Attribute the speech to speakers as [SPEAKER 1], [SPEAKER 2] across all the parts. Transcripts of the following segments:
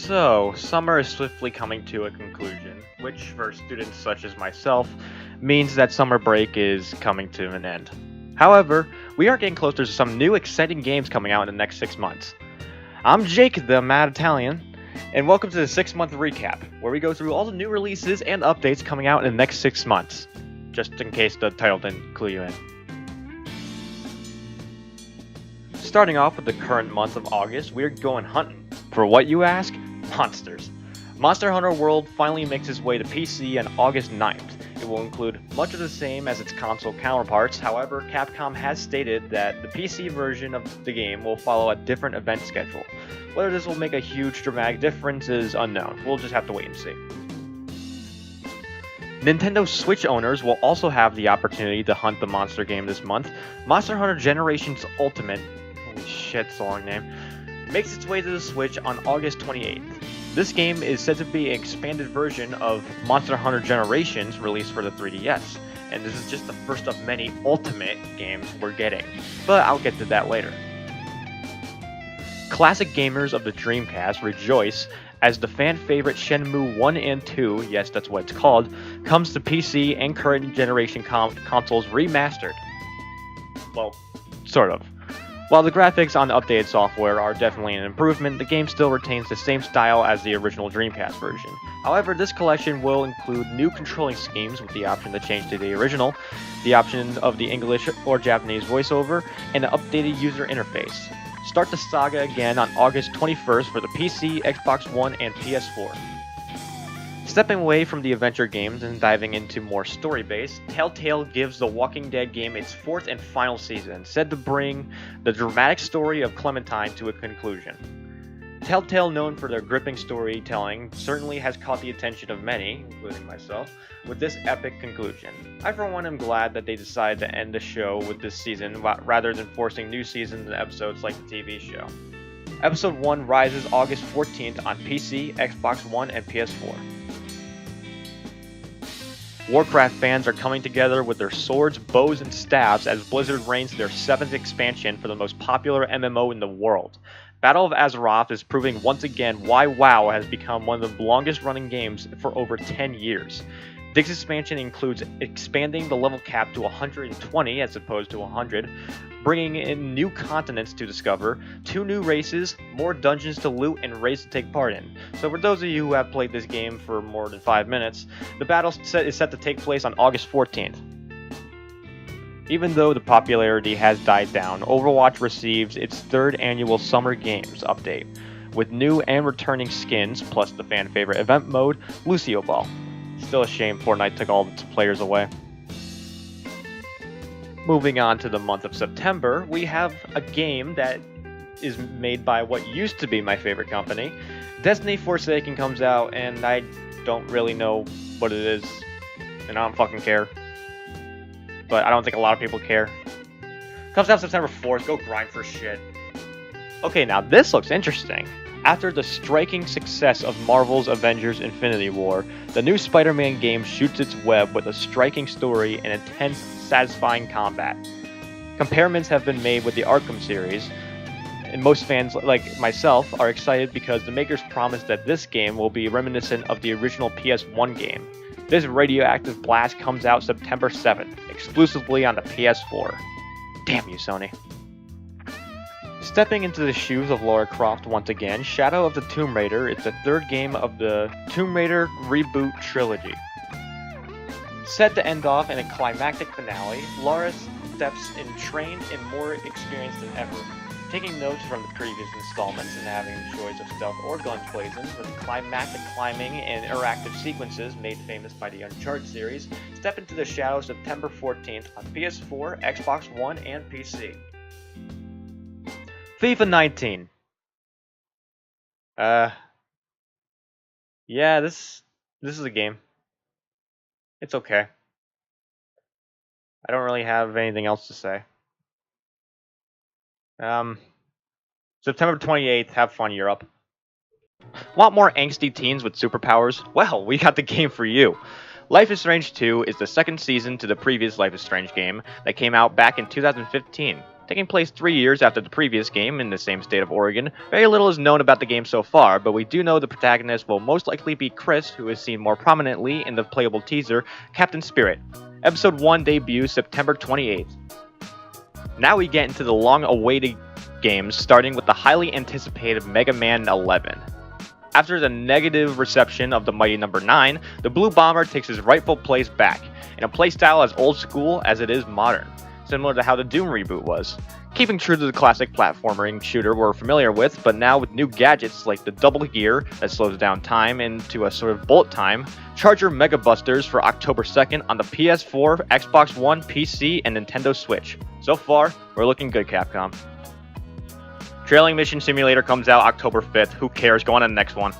[SPEAKER 1] So, summer is swiftly coming to a conclusion, which for students such as myself means that summer break is coming to an end. However, we are getting closer to some new exciting games coming out in the next 6 months. I'm Jake, the Mad Italian, and welcome to the 6 month recap, where we go through all the new releases and updates coming out in the next 6 months, just in case the title didn't clue you in. Starting off with the current month of August, we're going hunting. For what you ask? Monsters. Monster Hunter World finally makes its way to PC on August 9th. It will include much of the same as its console counterparts, however, Capcom has stated that the PC version of the game will follow a different event schedule. Whether this will make a huge dramatic difference is unknown, we'll just have to wait and see. Nintendo Switch owners will also have the opportunity to hunt the monster game this month. Monster Hunter Generations Ultimate, holy shit, it's a long name, makes its way to the Switch on August 28th. This game is said to be an expanded version of Monster Hunter Generations released for the 3DS, and this is just the first of many Ultimate games we're getting, but I'll get to that later. Classic gamers of the Dreamcast rejoice as the fan favorite Shenmue 1 and 2, yes that's what it's called, comes to PC and current generation consoles remastered. Well, sort of. While the graphics on the updated software are definitely an improvement, the game still retains the same style as the original Dreamcast version. However, this collection will include new controlling schemes with the option to change to the original, the option of the English or Japanese voiceover, and an updated user interface. Start the saga again on August 21st for the PC, Xbox One, and PS4. Stepping away from the adventure games and diving into more story-based, Telltale gives the Walking Dead game its fourth and final season, said to bring the dramatic story of Clementine to a conclusion. Telltale, known for their gripping storytelling, certainly has caught the attention of many, including myself, with this epic conclusion. I for one am glad that they decided to end the show with this season rather than forcing new seasons and episodes like the TV show. Episode 1 rises August 14th on PC, Xbox One, and PS4. Warcraft fans are coming together with their swords, bows, and staves as Blizzard reigns their 7th expansion for the most popular MMO in the world. Battle of Azeroth is proving once again why WoW has become one of the longest running games for over 10 years. This expansion includes expanding the level cap to 120 as opposed to 100, bringing in new continents to discover, 2 new races, more dungeons to loot, and raids to take part in. So for those of you who have played this game for more than 5 minutes, the battle is set to take place on August 14th. Even though the popularity has died down, Overwatch receives its 3rd annual Summer Games update, with new and returning skins, plus the fan favorite event mode, Lucio Ball. Still a shame Fortnite took all its players away. Moving on to the month of September, we have a game that is made by what used to be my favorite company. Destiny Forsaken comes out, and I don't really know what it is, and I don't fucking care. But I don't think a lot of people care. Comes out September 4th, go grind for shit. Okay, now this looks interesting. After the striking success of Marvel's Avengers Infinity War, the new Spider-Man game shoots its web with a striking story and intense, satisfying combat. Comparisons have been made with the Arkham series, and most fans, like myself, are excited because the makers promise that this game will be reminiscent of the original PS1 game. This radioactive blast comes out September 7th, exclusively on the PS4. Damn you, Sony. Stepping into the shoes of Lara Croft once again, Shadow of the Tomb Raider is the 3rd game of the Tomb Raider reboot trilogy. Set to end off in a climactic finale, Lara steps in trained and more experienced than ever. Taking notes from the previous installments and having the choice of stealth or guns blazing, with climactic climbing and interactive sequences made famous by the Uncharted series, step into the Shadow September 14th on PS4, Xbox One, and PC. FIFA 19. Yeah, this is a game. It's okay. I don't really have anything else to say. September 28th, have fun, Europe. Want more angsty teens with superpowers? Well, we got the game for you. Life is Strange 2 is the 2nd season to the previous Life is Strange game that came out back in 2015. Taking place 3 years after the previous game in the same state of Oregon, very little is known about the game so far, but we do know the protagonist will most likely be Chris, who is seen more prominently in the playable teaser, Captain Spirit. Episode 1 debuts September 28th. Now we get into the long-awaited games, starting with the highly anticipated Mega Man 11. After the negative reception of the Mighty Number 9, the Blue Bomber takes his rightful place back, in a playstyle as old school as it is modern, similar to how the Doom reboot was. Keeping true to the classic platforming shooter we're familiar with, but now with new gadgets like the double gear that slows down time into a sort of bullet time, Charger Mega Busters for October 2nd on the PS4, Xbox One, PC, and Nintendo Switch. So far, we're looking good, Capcom. Trailing Mission Simulator comes out October 5th. Who cares? Go on to the next one.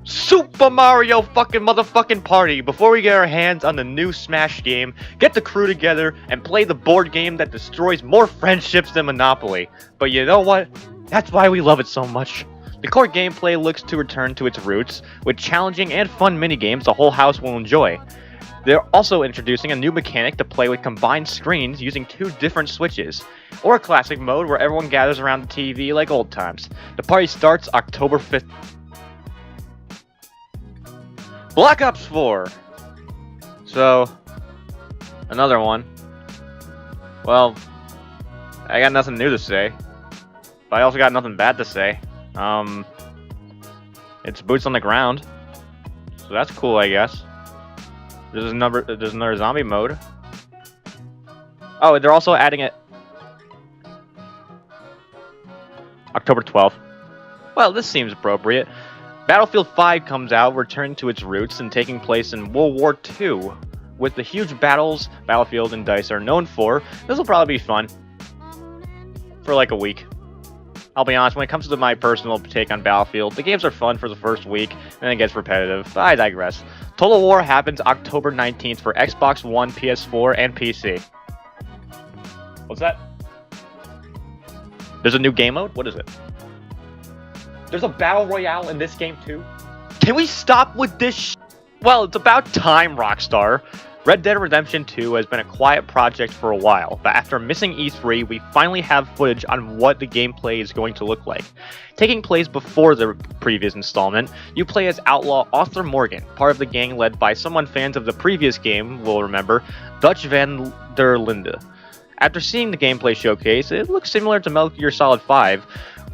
[SPEAKER 1] Super Mario fucking motherfucking Party! Before we get our hands on the new Smash game, get the crew together and play the board game that destroys more friendships than Monopoly. But you know what? That's why we love it so much. The core gameplay looks to return to its roots, with challenging and fun minigames the whole house will enjoy. They're also introducing a new mechanic to play with combined screens using 2 different switches, or a classic mode where everyone gathers around the TV like old times. The party starts October 5th. Black Ops 4! So, another one. Well, I got nothing new to say, but I also got nothing bad to say. It's boots on the ground, so that's cool, I guess. There's another zombie mode. Oh, they're also adding it October 12th. Well, this seems appropriate. Battlefield 5 comes out, returning to its roots and taking place in World War II. With the huge battles Battlefield and DICE are known for, this will probably be fun. For like a week. I'll be honest, when it comes to my personal take on Battlefield, the games are fun for the first week, and then it gets repetitive, but I digress. Total War happens October 19th for Xbox One, PS4, and PC. What's that? There's a new game mode? What is it? There's a Battle Royale in this game too? Can we stop with this Well, it's about time, Rockstar. Red Dead Redemption 2 has been a quiet project for a while, but after missing E3, we finally have footage on what the gameplay is going to look like. Taking place before the previous installment, you play as outlaw Arthur Morgan, part of the gang led by someone fans of the previous game will remember, Dutch van der Linde. After seeing the gameplay showcase, it looks similar to Metal Gear Solid 5,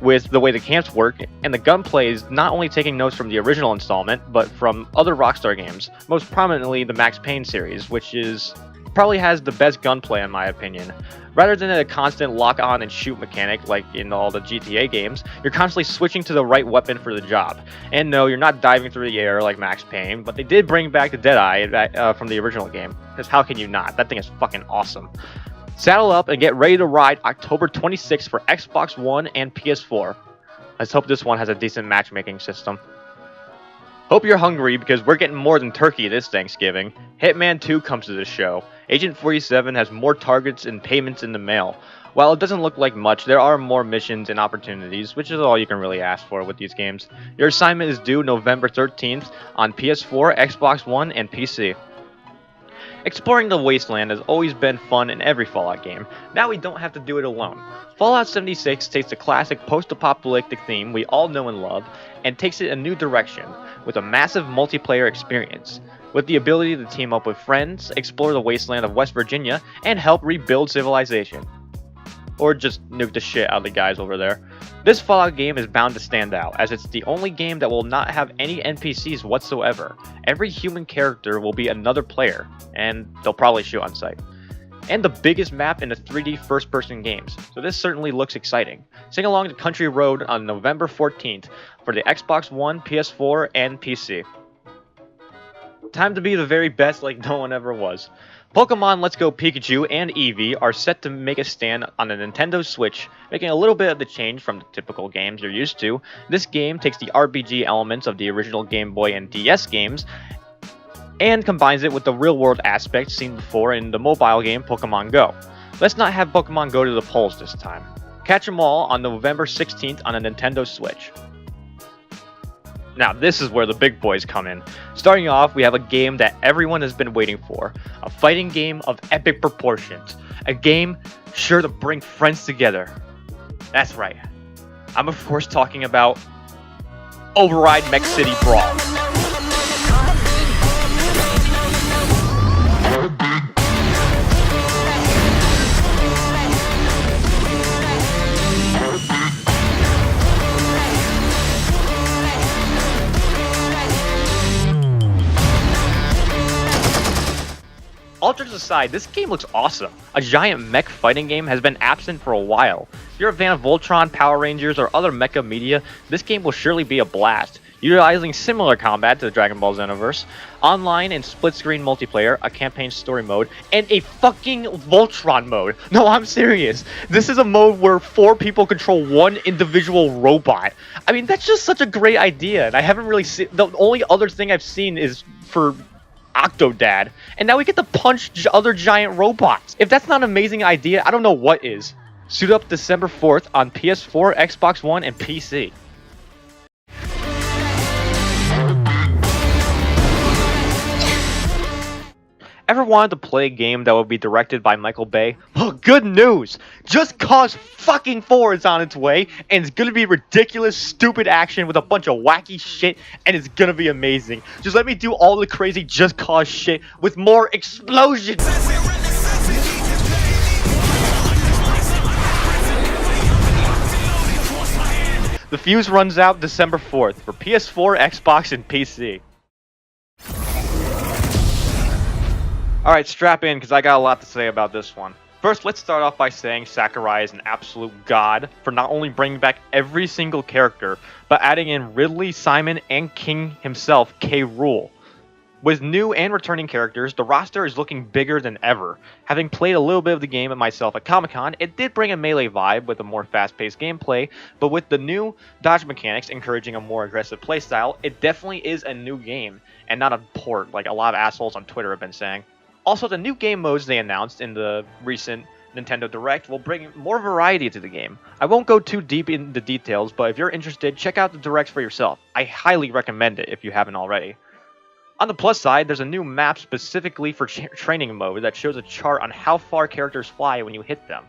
[SPEAKER 1] with the way the camps work, and the gunplay is not only taking notes from the original installment, but from other Rockstar games, most prominently the Max Payne series, which probably has the best gunplay in my opinion. Rather than a constant lock-on and shoot mechanic like in all the GTA games, you're constantly switching to the right weapon for the job. And no, you're not diving through the air like Max Payne, but they did bring back the Deadeye from the original game, because how can you not? That thing is fucking awesome. Saddle up and get ready to ride October 26th for Xbox One and PS4. Let's hope this one has a decent matchmaking system. Hope you're hungry because we're getting more than turkey this Thanksgiving. Hitman 2 comes to the show. Agent 47 has more targets and payments in the mail. While it doesn't look like much, there are more missions and opportunities, which is all you can really ask for with these games. Your assignment is due November 13th on PS4, Xbox One, and PC. Exploring the wasteland has always been fun in every Fallout game. Now we don't have to do it alone. Fallout 76 takes the classic post-apocalyptic theme we all know and love, and takes it a new direction, with a massive multiplayer experience. With the ability to team up with friends, explore the wasteland of West Virginia, and help rebuild civilization. Or just nuke the shit out of the guys over there. This Fallout game is bound to stand out, as it's the only game that will not have any NPCs whatsoever. Every human character will be another player, and they'll probably shoot on sight. And the biggest map in the 3D first-person games, so this certainly looks exciting. Sing along to Country Road on November 14th for the Xbox One, PS4, and PC. Time to be the very best like no one ever was. Pokemon Let's Go Pikachu and Eevee are set to make a stand on the Nintendo Switch, making a little bit of the change from the typical games you're used to. This game takes the RPG elements of the original Game Boy and DS games and combines it with the real-world aspects seen before in the mobile game Pokemon Go. Let's not have Pokemon go to the polls this time. Catch them all on November 16th on a Nintendo Switch. Now, this is where the big boys come in. Starting off, we have a game that everyone has been waiting for. A fighting game of epic proportions. A game sure to bring friends together. That's right. I'm of course talking about Override Mech City Brawl. All jokes aside, this game looks awesome. A giant mech fighting game has been absent for a while. If you're a fan of Voltron, Power Rangers, or other mecha media, this game will surely be a blast. Utilizing similar combat to the Dragon Ball Xenoverse, online and split-screen multiplayer, a campaign story mode, and a fucking Voltron mode. No, I'm serious. This is a mode where 4 people control one individual robot. I mean, that's just such a great idea, and I haven't really seen... The only other thing I've seen is for Octodad, and now we get to punch other giant robots. If that's not an amazing idea, I don't know what is. Suit up December 4th on PS4, Xbox One, and PC. Ever wanted to play a game that would be directed by Michael Bay? Well, good news! Just Cause fucking 4 is on its way, and it's gonna be ridiculous, stupid action with a bunch of wacky shit, and it's gonna be amazing. Just let me do all the crazy Just Cause shit with more explosions! The fuse runs out December 4th for PS4, Xbox, and PC. Alright, strap in, because I got a lot to say about this one. First, let's start off by saying Sakurai is an absolute god for not only bringing back every single character, but adding in Ridley, Simon, and King himself, K. Rool. With new and returning characters, the roster is looking bigger than ever. Having played a little bit of the game myself at Comic-Con, it did bring a melee vibe with a more fast-paced gameplay, but with the new dodge mechanics encouraging a more aggressive playstyle, it definitely is a new game, and not a port like a lot of assholes on Twitter have been saying. Also, the new game modes they announced in the recent Nintendo Direct will bring more variety to the game. I won't go too deep into the details, but if you're interested, check out the Directs for yourself. I highly recommend it if you haven't already. On the plus side, there's a new map specifically for training mode that shows a chart on how far characters fly when you hit them.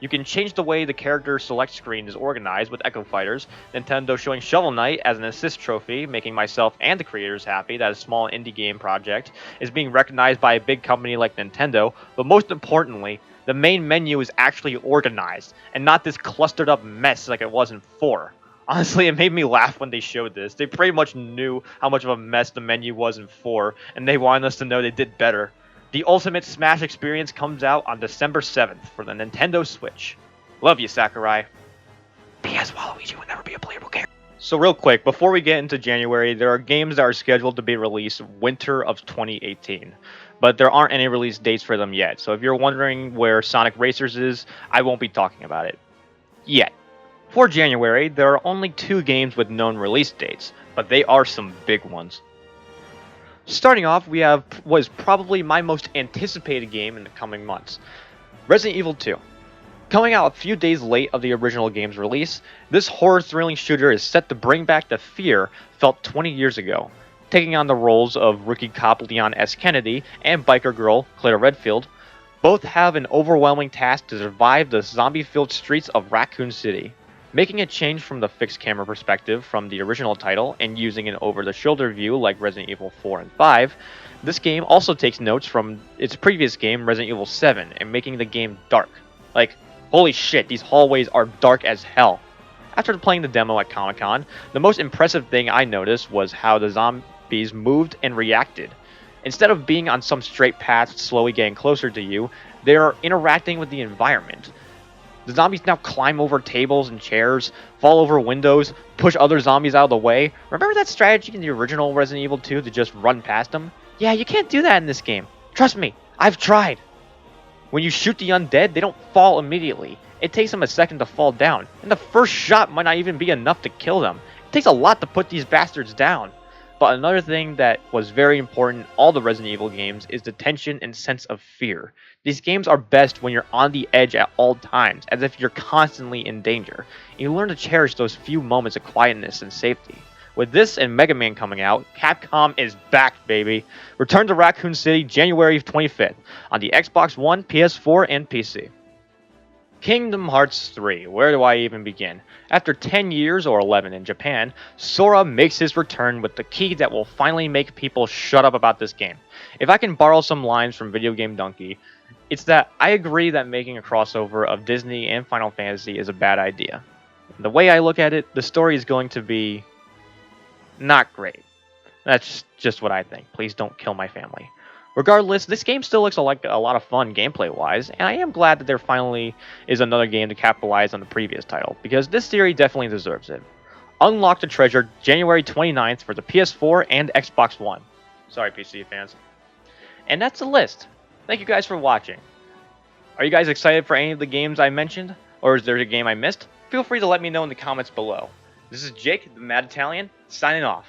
[SPEAKER 1] You can change the way the character select screen is organized with Echo Fighters, Nintendo showing Shovel Knight as an assist trophy, making myself and the creators happy that a small indie game project is being recognized by a big company like Nintendo, but most importantly, the main menu is actually organized, and not this clustered up mess like it was in 4. Honestly, it made me laugh when they showed this. They pretty much knew how much of a mess the menu was in 4, and they wanted us to know they did better. The Ultimate Smash experience comes out on December 7th for the Nintendo Switch. Love you, Sakurai. P.S. Waluigi will never be a playable character. So real quick, before we get into January, there are games that are scheduled to be released winter of 2018. But there aren't any release dates for them yet. So if you're wondering where Sonic Racers is, I won't be talking about it yet. For January, there are only 2 games with known release dates, but they are some big ones. Starting off, we have what is probably my most anticipated game in the coming months, Resident Evil 2. Coming out a few days late of the original game's release, this horror-thrilling shooter is set to bring back the fear felt 20 years ago. Taking on the roles of rookie cop Leon S. Kennedy and biker girl Claire Redfield, both have an overwhelming task to survive the zombie-filled streets of Raccoon City. Making a change from the fixed camera perspective from the original title and using an over-the-shoulder view like Resident Evil 4 and 5, this game also takes notes from its previous game Resident Evil 7 and making the game dark. Like, holy shit, these hallways are dark as hell. After playing the demo at Comic-Con, the most impressive thing I noticed was how the zombies moved and reacted. Instead of being on some straight path slowly getting closer to you, they are interacting with the environment. The zombies now climb over tables and chairs, fall over windows, push other zombies out of the way. Remember that strategy in the original Resident Evil 2 to just run past them? Yeah, you can't do that in this game. Trust me, I've tried. When you shoot the undead, they don't fall immediately. It takes them a second to fall down, and the first shot might not even be enough to kill them. It takes a lot to put these bastards down. But another thing that was very important in all the Resident Evil games is the tension and sense of fear. These games are best when you're on the edge at all times, as if you're constantly in danger. And you learn to cherish those few moments of quietness and safety. With this and Mega Man coming out, Capcom is back, baby. Return to Raccoon City January 25th on the Xbox One, PS4, and PC. Kingdom Hearts 3, where do I even begin? After 10 years, or 11 in Japan, Sora makes his return with the key that will finally make people shut up about this game. If I can borrow some lines from Video Game Donkey, it's that I agree that making a crossover of Disney and Final Fantasy is a bad idea. The way I look at it, the story is going to be not great. That's just what I think. Please don't kill my family. Regardless, this game still looks like a lot of fun gameplay-wise, and I am glad that there finally is another game to capitalize on the previous title, because this series definitely deserves it. Unlock the treasure January 29th for the PS4 and Xbox One. Sorry, PC fans. And that's the list. Thank you guys for watching. Are you guys excited for any of the games I mentioned, or is there a game I missed? Feel free to let me know in the comments below. This is Jake, the Mad Italian, signing off.